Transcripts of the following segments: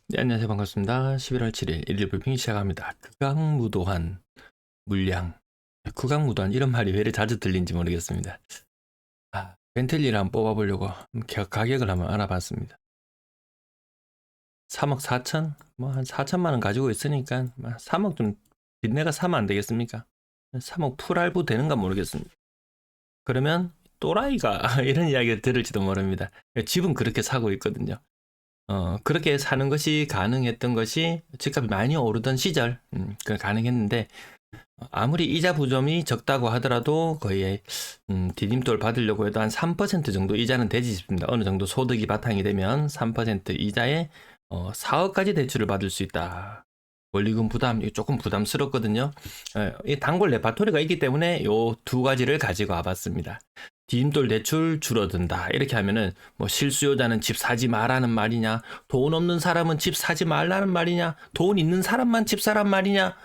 네, 안녕하세요. 반갑습니다. 11월 7일 일일 브리핑 시작합니다. 극악무도한 물량. 극악무도한 이런 말이 왜 이렇게 자주 들린지 모르겠습니다. 벤틀리를 한번 뽑아보려고 가격을 한번 알아봤습니다. 3억 4천? 뭐 한 4천만 원 가지고 있으니까 3억 좀 빚내가 사면 안 되겠습니까? 3억 풀알부 되는가 모르겠습니다. 그러면 또라이가 이런 이야기를 들을지도 모릅니다. 집은 그렇게 사고 있거든요. 그렇게 사는 것이 가능했던 것이 집값이 많이 오르던 시절, 가능했는데, 아무리 이자 부점이 적다고 하더라도 거의, 디딤돌 받으려고 해도 한 3% 정도 이자는 되지 싶습니다. 어느 정도 소득이 바탕이 되면 3% 이자에 4억까지 대출을 받을 수 있다. 원리금 부담, 이거 조금 부담스럽거든요. 이 단골 레파토리가 있기 때문에 요 두 가지를 가지고 와봤습니다. 디딤돌 대출 줄어든다. 이렇게 하면은 뭐 실수요자는 집 사지 말라는 말이냐, 돈 없는 사람은 집 사지 말라는 말이냐, 돈 있는 사람만 집 사란 말이냐,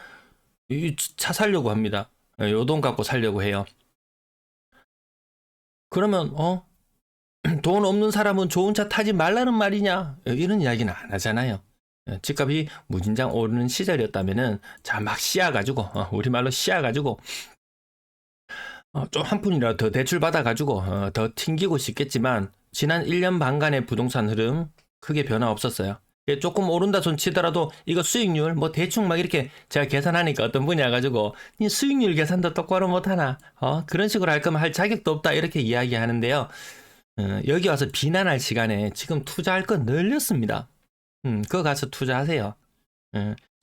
이 차 살려고 합니다. 요 돈 갖고 살려고 해요. 그러면 돈 없는 사람은 좋은 차 타지 말라는 말이냐, 이런 이야기는 안 하잖아요. 집값이 무진장 오르는 시절이었다면은 자 막 씌워가지고 우리말로 씌워가지고 좀 한 푼이라도 더 대출 받아가지고 더 튕기고 싶겠지만 지난 1년 반간의 부동산 흐름 크게 변화 없었어요. 조금 오른다 손 치더라도 이거 수익률 뭐 대충 막 이렇게 제가 계산하니까 어떤 분이 와가지고 니 수익률 계산도 똑바로 못하나 그런 식으로 할 거면 할 자격도 없다 이렇게 이야기하는데요. 여기 와서 비난할 시간에 지금 투자할 건 늘렸습니다. 그거 가서 투자하세요.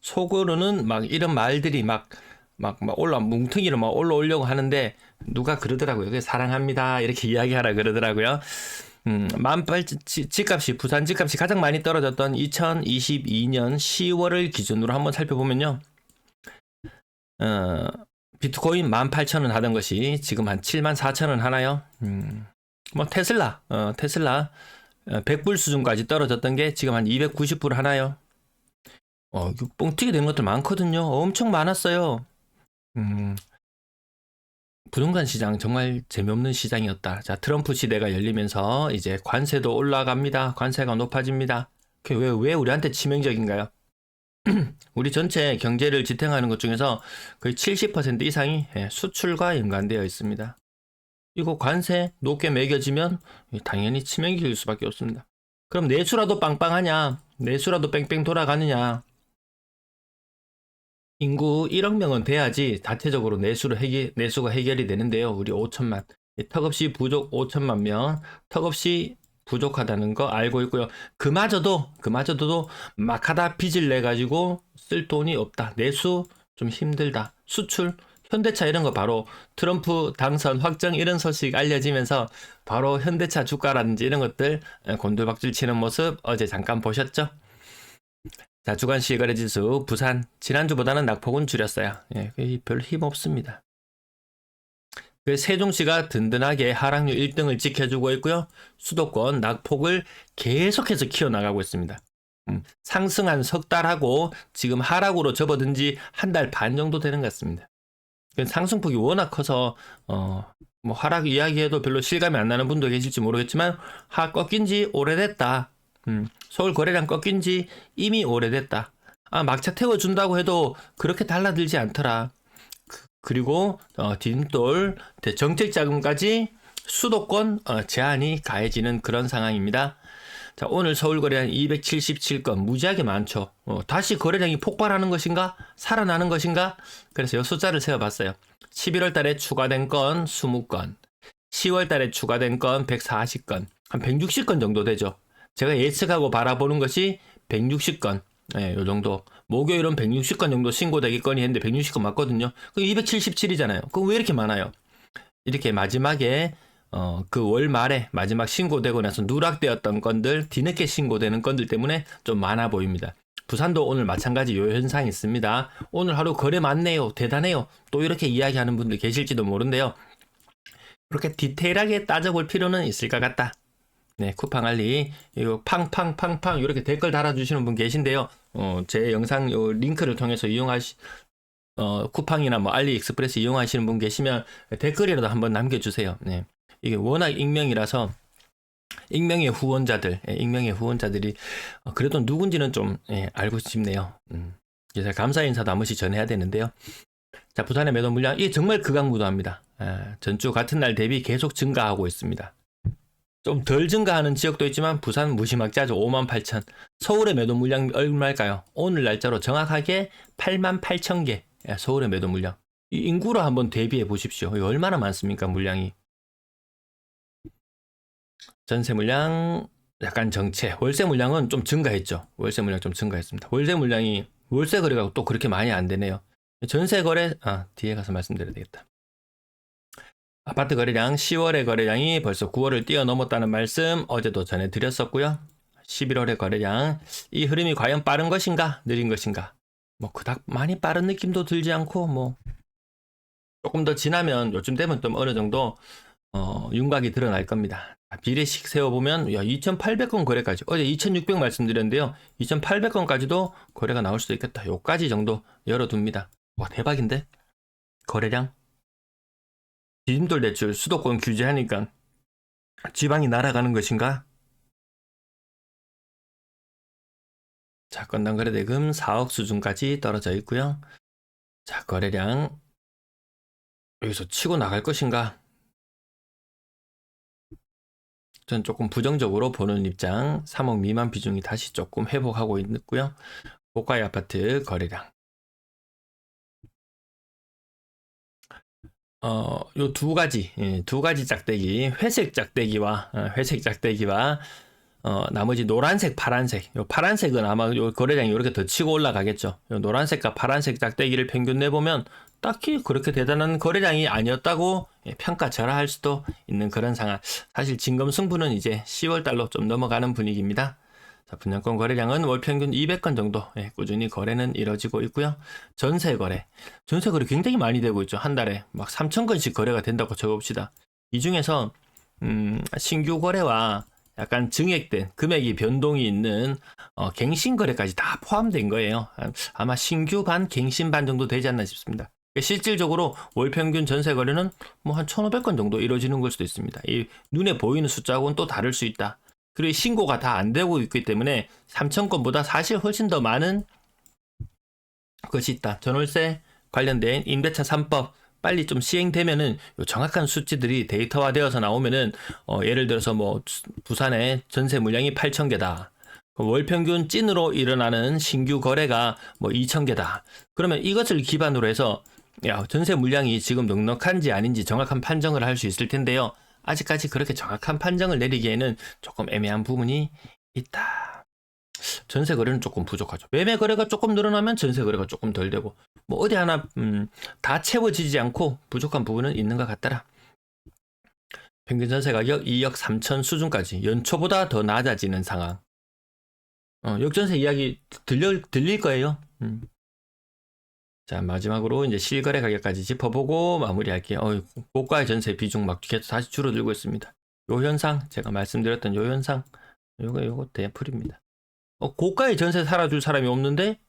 속으로는 막 이런 말들이 막 뭉텅이로 막 올라오려고 하는데, 누가 그러더라고요. 그게 사랑합니다. 이렇게 이야기하라 그러더라고요. 집값이, 부산 집값이 가장 많이 떨어졌던 2022년 10월을 기준으로 한번 살펴보면요. 비트코인 18,000원 하던 것이 지금 한 74,000원 하나요? 뭐 테슬라 100불 수준까지 떨어졌던 게 지금 한 290불 하나요? 이거 뻥튀기 되는 것들 많거든요. 엄청 많았어요. 부동산 시장 정말 재미없는 시장이었다. 자, 트럼프 시대가 열리면서 이제 관세도 올라갑니다. 관세가 높아집니다. 왜 우리한테 치명적인가요? 우리 전체 경제를 지탱하는 것 중에서 거의 70% 이상이 수출과 연관되어 있습니다. 이거 관세 높게 매겨지면 당연히 치명적일 수밖에 없습니다. 그럼 내수라도 빵빵하냐? 내수라도 뺑뺑 돌아가느냐? 인구 1억 명은 돼야지 자체적으로 내수가 해결이 되는데요. 우리 5천만. 턱없이 부족 5천만 명. 턱없이 부족하다는 거 알고 있고요. 그마저도 막 하다 빚을 내가지고 쓸 돈이 없다. 내수 좀 힘들다. 수출 현대차 이런 거 바로 트럼프 당선 확정 이런 소식 알려지면서 바로 현대차 주가라든지 이런 것들 곤두박질 치는 모습 어제 잠깐 보셨죠? 자, 주간 실거래 지수 부산 지난주보다는 낙폭은 줄였어요. 별 힘 없습니다. 그 세종시가 든든하게 하락률 1등을 지켜주고 있고요. 수도권 낙폭을 계속해서 키워나가고 있습니다. 상승한 석 달하고 지금 하락으로 접어든 지 한 달 반 정도 되는 것 같습니다. 상승폭이 워낙 커서 뭐 하락 이야기해도 별로 실감이 안 나는 분도 계실지 모르겠지만 꺾인 지 오래됐다. 서울 거래량 꺾인 지 이미 오래됐다. 막차 태워준다고 해도 그렇게 달라들지 않더라. 그리고 디딤돌 정책 자금까지 수도권 제한이 가해지는 그런 상황입니다. 자, 오늘 서울 거래량 277건 무지하게 많죠. 다시 거래량이 폭발하는 것인가? 살아나는 것인가? 그래서 이 숫자를 세어봤어요. 11월 달에 추가된 건 20건, 10월 달에 추가된 건 140건, 한 160건 정도 되죠. 제가 예측하고 바라보는 것이 160건, 요 정도. 목요일은 160건 정도 신고되겠거니 했는데 160건 맞거든요. 그럼 277이잖아요. 그럼 왜 이렇게 많아요? 이렇게 마지막에 그 월 말에 마지막 신고되고 나서 누락되었던 건들, 뒤늦게 신고되는 건들 때문에 좀 많아 보입니다. 부산도 오늘 마찬가지 요 현상이 있습니다. 오늘 하루 거래 많네요. 대단해요. 또 이렇게 이야기하는 분들 계실지도 모른데요. 그렇게 디테일하게 따져볼 필요는 있을 것 같다. 네, 쿠팡 알리 이거 팡팡팡팡 이렇게 댓글 달아주시는 분 계신데요. 제 영상 요 링크를 통해서 쿠팡이나 뭐 알리익스프레스 이용하시는 분 계시면 댓글이라도 한번 남겨주세요. 네, 이게 워낙 익명이라서 익명의 후원자들, 익명의 후원자들이 그래도 누군지는 좀 알고 싶네요. 그래서 감사 인사도 한 번씩 전해야 되는데요. 자, 부산의 매도 물량, 이게 정말 극악무도합니다. 전주 같은 날 대비 계속 증가하고 있습니다. 좀 덜 증가하는 지역도 있지만 부산 무지막지하죠. 58,000. 서울의 매도 물량 얼마일까요? 오늘 날짜로 정확하게 88,000개. 서울의 매도 물량. 이 인구로 한번 대비해 보십시오. 이거 얼마나 많습니까, 물량이. 전세 물량 약간 정체. 월세 물량은 좀 증가했죠. 월세 물량 좀 증가했습니다. 월세 물량이 월세 거래가 또 그렇게 많이 안 되네요. 전세 거래 뒤에 가서 말씀드려야 되겠다. 아파트 거래량 10월의 거래량이 벌써 9월을 뛰어넘었다는 말씀 어제도 전해드렸었고요. 11월의 거래량, 이 흐름이 과연 빠른 것인가 느린 것인가, 뭐 그닥 많이 빠른 느낌도 들지 않고 뭐 조금 더 지나면 요즘 되면 좀 어느 정도 윤곽이 드러날 겁니다. 비례식 세워보면 2800건 거래까지, 어제 2600 말씀드렸는데요, 2800건까지도 거래가 나올 수도 있겠다. 요까지 정도 열어둡니다. 와, 대박인데 거래량. 디딤돌 대출 수도권 규제하니까 지방이 날아가는 것인가? 자, 건당 거래 대금 4억 수준까지 떨어져 있고요. 자, 거래량 여기서 치고 나갈 것인가? 전 조금 부정적으로 보는 입장. 3억 미만 비중이 다시 조금 회복하고 있고요. 고가의 아파트 거래량. 요 두 가지, 두 가지 짝대기, 회색 짝대기와 나머지 노란색, 파란색. 요 파란색은 아마 요 거래량이 이렇게 더 치고 올라가겠죠. 요 노란색과 파란색 짝대기를 평균 내보면 딱히 그렇게 대단한 거래량이 아니었다고 평가절하할 수도 있는 그런 상황. 사실 진검 승부는 이제 10월 달로 좀 넘어가는 분위기입니다. 자, 분양권 거래량은 월 평균 200건 정도 꾸준히 거래는 이뤄지고 있고요. 전세 거래 굉장히 많이 되고 있죠. 한 달에 막 3,000건씩 거래가 된다고 적어봅시다. 이 중에서 신규 거래와 약간 증액된 금액이 변동이 있는 갱신 거래까지 다 포함된 거예요. 아마 신규 반 갱신 반 정도 되지 않나 싶습니다. 실질적으로 월 평균 전세 거래는 뭐 한 1,500건 정도 이루어지는 걸 수도 있습니다. 이 눈에 보이는 숫자하고는 또 다를 수 있다. 그리고 신고가 다 안 되고 있기 때문에 3,000건보다 사실 훨씬 더 많은 것이 있다. 전월세 관련된 임대차 3법 빨리 좀 시행되면은 정확한 수치들이 데이터화되어서 나오면은 예를 들어서 뭐 부산의 전세 물량이 8,000개다. 월 평균 찐으로 일어나는 신규 거래가 뭐 2,000개다. 그러면 이것을 기반으로 해서 전세 물량이 지금 넉넉한지 아닌지 정확한 판정을 할 수 있을 텐데요. 아직까지 그렇게 정확한 판정을 내리기에는 조금 애매한 부분이 있다. 전세 거래는 조금 부족하죠. 매매 거래가 조금 늘어나면 전세 거래가 조금 덜 되고, 뭐 어디 하나 다 채워지지 않고 부족한 부분은 있는 것 같더라. 평균 전세 가격 2억 3천 수준까지 연초보다 더 낮아지는 상황. 역전세 이야기 들릴 거예요. 자, 마지막으로 이제 실거래 가격까지 짚어보고 마무리할게요. 고가의 전세 비중 막 계속 다시 줄어들고 있습니다. 요 현상, 제가 말씀드렸던 요 현상, 요거 대풀입니다. 고가의 전세 살아줄 사람이 없는데,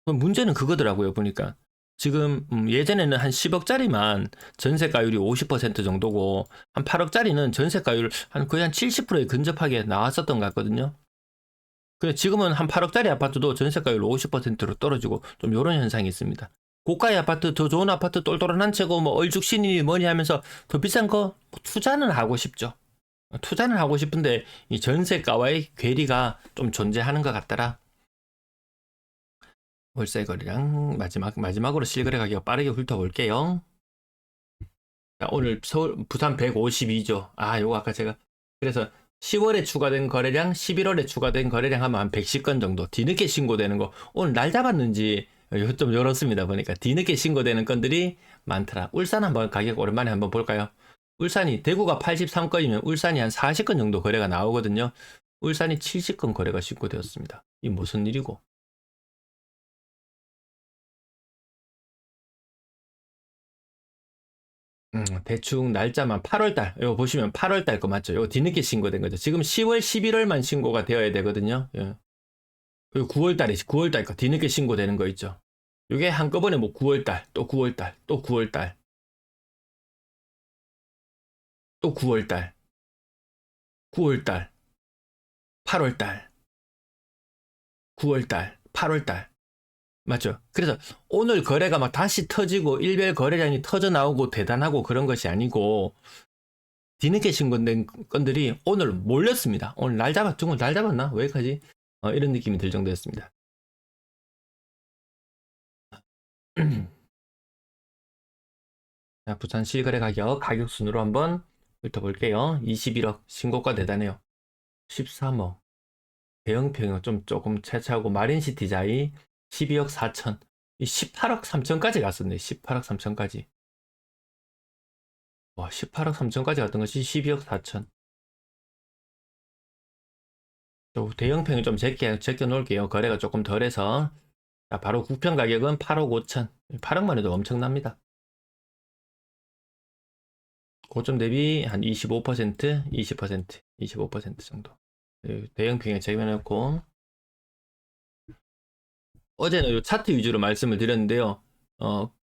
문제는 그거더라고요, 보니까. 지금, 예전에는 한 10억짜리만 전세가율이 50% 정도고, 한 8억짜리는 전세가율 거의 한 70%에 근접하게 나왔었던 것 같거든요. 근데 지금은 한 8억짜리 아파트도 전세가율 50%로 떨어지고 좀 이런 현상이 있습니다. 고가의 아파트, 더 좋은 아파트 똘똘한 한 채고 뭐 얼죽신이니 뭐니 하면서 더 비싼 거 투자는 하고 싶죠. 투자는 하고 싶은데 이 전세가와의 괴리가 좀 존재하는 것 같더라. 월세 거래량 마지막으로 실거래 가격 빠르게 훑어볼게요. 자, 오늘 부산 152조. 요거 아까 제가 그래서 10월에 추가된 거래량, 11월에 추가된 거래량 하면 한 110건 정도. 뒤늦게 신고되는 거. 오늘 날 잡았는지 좀 열었습니다. 보니까 뒤늦게 신고되는 건들이 많더라. 울산 한번 가격 오랜만에 한번 볼까요? 울산이 대구가 83건이면 울산이 한 40건 정도 거래가 나오거든요. 울산이 70건 거래가 신고되었습니다. 이 무슨 일이고? 대충 날짜만 8월달, 이거 보시면 8월달 거 맞죠? 이거 뒤늦게 신고된 거죠. 지금 10월, 11월만 신고가 되어야 되거든요. 예. 그리고 9월달 거 뒤늦게 신고되는 거 있죠. 이게 한꺼번에 뭐 9월달, 또 9월달, 또 9월달, 또 9월달. 9월달, 8월달, 9월달, 8월달. 맞죠? 그래서 오늘 거래가 막 다시 터지고 일별 거래량이 터져 나오고 대단하고 그런 것이 아니고 뒤늦게 신고된 건들이 오늘 몰렸습니다. 오늘 날 잡았죠? 날 잡았나? 왜 여기까지? 이런 느낌이 들 정도였습니다. 자, 부산 실거래 가격 순으로 한번 훑어볼게요. 21억 신고가 대단해요. 13억 대형평형 조금 차차하고 마린시티 자이 12억 4천 이 18억 3천까지 갔었네. 18억 3천까지. 와, 18억 3천까지 갔던 것이 12억 4천. 대형평이 좀 제껴 놓을게요. 거래가 조금 덜해서. 자, 바로 국평 가격은 8억 5천. 8억만 해도 엄청납니다. 고점 대비 한 25%, 20%, 25% 정도. 대형평에 제껴놓고. 어제는 이 차트 위주로 말씀을 드렸는데요.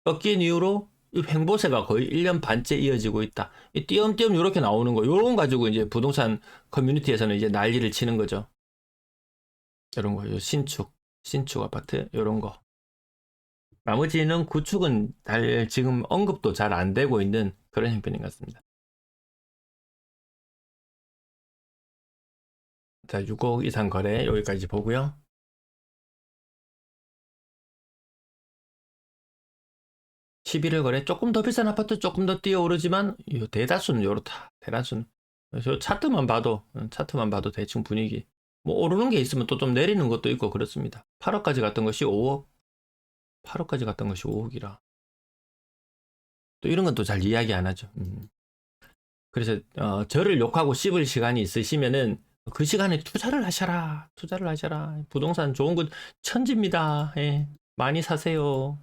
꺾인 이후로 이 횡보세가 거의 1년 반째 이어지고 있다. 이 띄엄띄엄 이렇게 나오는 거, 요런 가지고 이제 부동산 커뮤니티에서는 이제 난리를 치는 거죠. 이런 거, 요 신축 아파트, 요런 거. 나머지는 구축은 지금 언급도 잘 안 되고 있는 그런 형편인 것 같습니다. 자, 6억 이상 거래 여기까지 보고요. 11월 거래 조금 더 비싼 아파트 조금 더 뛰어오르지만 대다수는 요렇다. 대다수는. 저 차트만 봐도 대충 분위기. 뭐 오르는 게 있으면 또 좀 내리는 것도 있고 그렇습니다. 8억까지 갔던 것이 5억. 8억까지 갔던 것이 5억이라. 또 이런 건 또 잘 이야기 안 하죠. 그래서 저를 욕하고 씹을 시간이 있으시면은 그 시간에 투자를 하셔라. 부동산 좋은 곳 천지입니다. 예. 많이 사세요.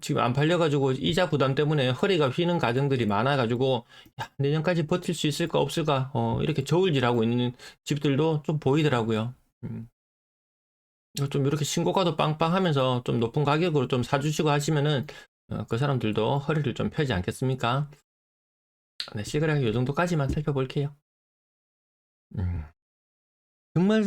지금 안 팔려가지고 이자 부담 때문에 허리가 휘는 가정들이 많아가지고 야, 내년까지 버틸 수 있을까 없을까 이렇게 저울질하고 있는 집들도 좀 보이더라고요. 좀 이렇게 신고가도 빵빵하면서 좀 높은 가격으로 좀 사주시고 하시면은 그 사람들도 허리를 좀 펴지 않겠습니까? 네, 시그라기 이 정도까지만 살펴볼게요. 정말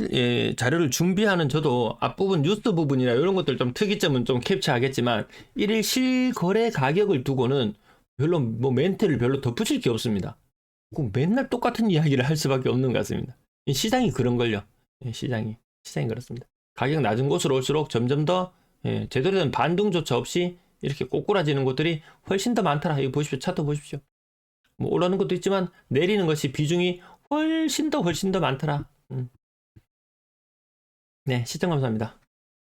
자료를 준비하는 저도 앞부분 뉴스 부분이나 이런 것들 좀 특이점은 좀 캡처하겠지만 일일 실거래 가격을 두고는 별로 뭐 멘트를 별로 덧붙일 게 없습니다. 맨날 똑같은 이야기를 할 수밖에 없는 것 같습니다. 시장이 그런 걸요. 시장이 그렇습니다. 가격 낮은 곳으로 올수록 점점 더 제대로 된 반등조차 없이 이렇게 꼬꾸라지는 곳들이 훨씬 더 많더라. 이거 보십시오. 차트 보십시오. 뭐 올라오는 것도 있지만 내리는 것이 비중이 훨씬 더 많더라. 네, 시청 감사합니다.